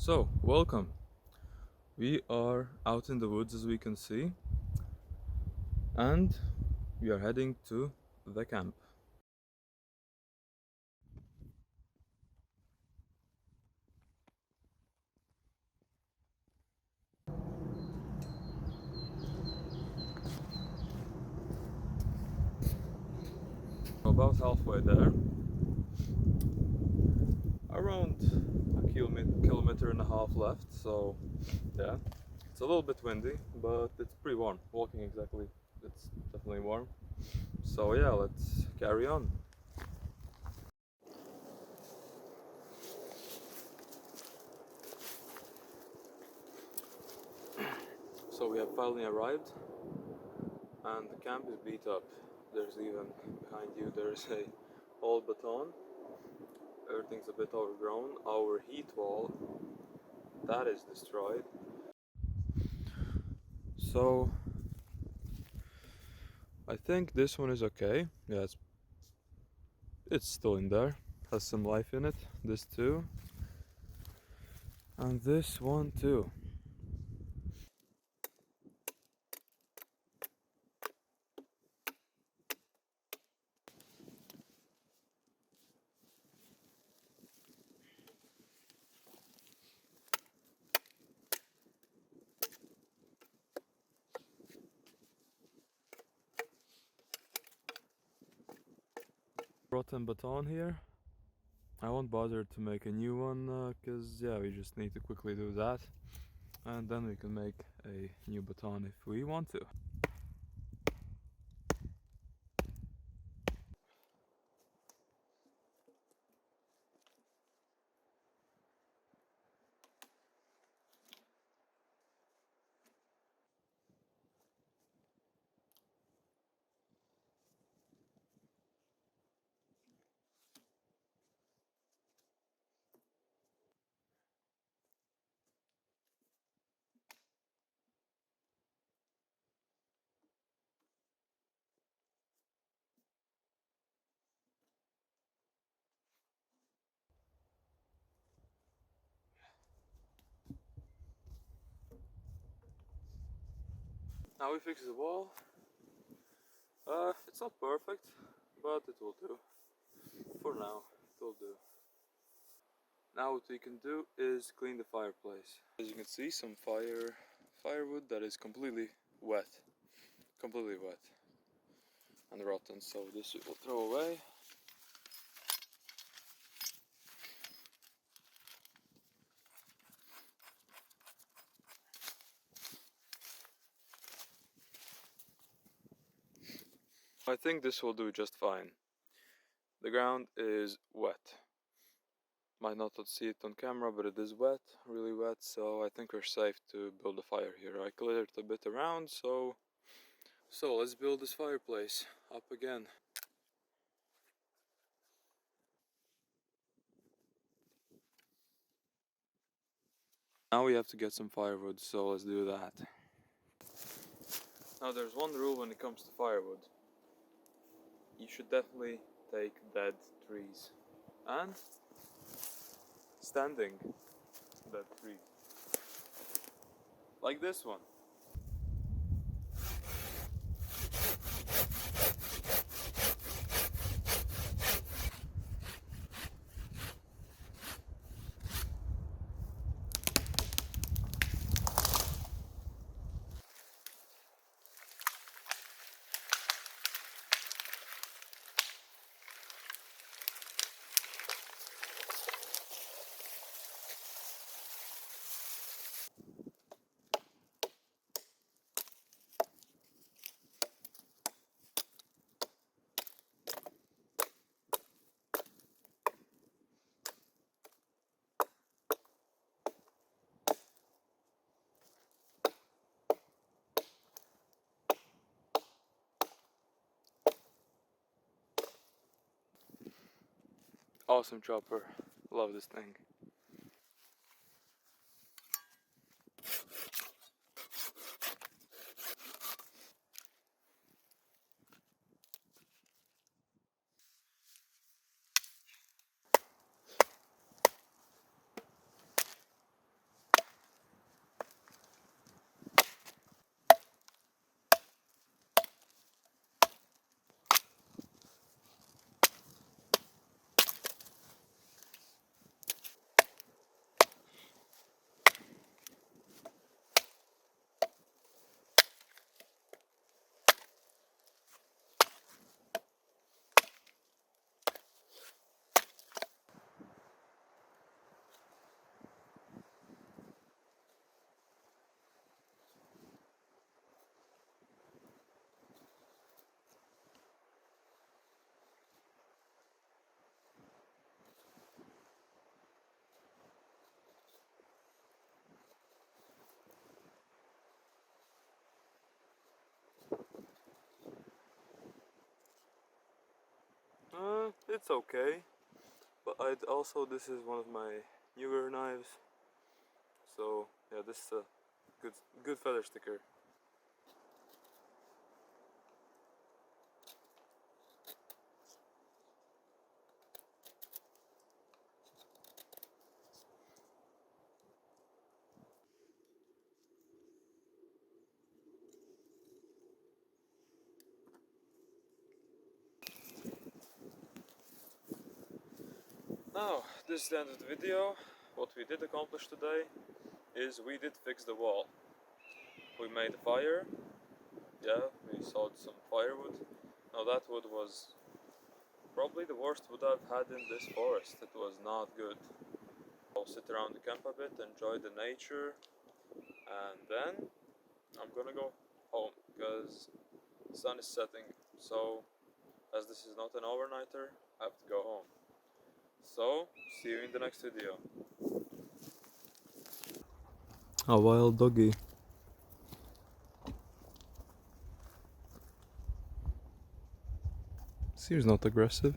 So, welcome. We are out in the woods as we can see, and we are heading to the camp. About halfway there, around a kilometer and a half left, so yeah, it's a little bit windy, but it's pretty warm. Walking exactly, it's definitely warm. So yeah, let's carry on. So we have finally arrived, and the camp is beat up. There's even behind you there's a old baton. Everything's a bit overgrown. Our heat wall, that is destroyed. So I think this one is okay. Yeah, it's still in there. Has some life in it. This too. And this one too. Rotten baton here. I won't bother to make a new one because yeah, we just need to quickly do that. And then we can make a new baton if we want to. Now we fix the wall. It's not perfect, but it will do. For now, it will do. Now what we can do is clean the fireplace. As you can see, some firewood that is completely wet and rotten, so this we will throw away. I think this will do just fine. The ground is wet. Might not see it on camera, but it is wet, really wet, so I think we're safe to build a fire here. I cleared a bit around, so let's build this fireplace up again. Now we have to get some firewood, so let's do that. Now there's one rule when it comes to firewood. You should definitely take dead trees and standing dead trees, like this one. Awesome chopper, love this thing. it's okay, but this is one of my newer knives, so yeah, this is a good feather sticker. Now, this is the end of the video. What we did accomplish today is we did fix the wall. We made a fire. Yeah, we sawed some firewood. Now that wood was probably the worst wood I've had in this forest. It was not good. I'll sit around the camp a bit, enjoy the nature, and then I'm gonna go home because the sun is setting. So, as this is not an overnighter, I have to go home. So, see you in the next video. A wild doggy. Seems not aggressive.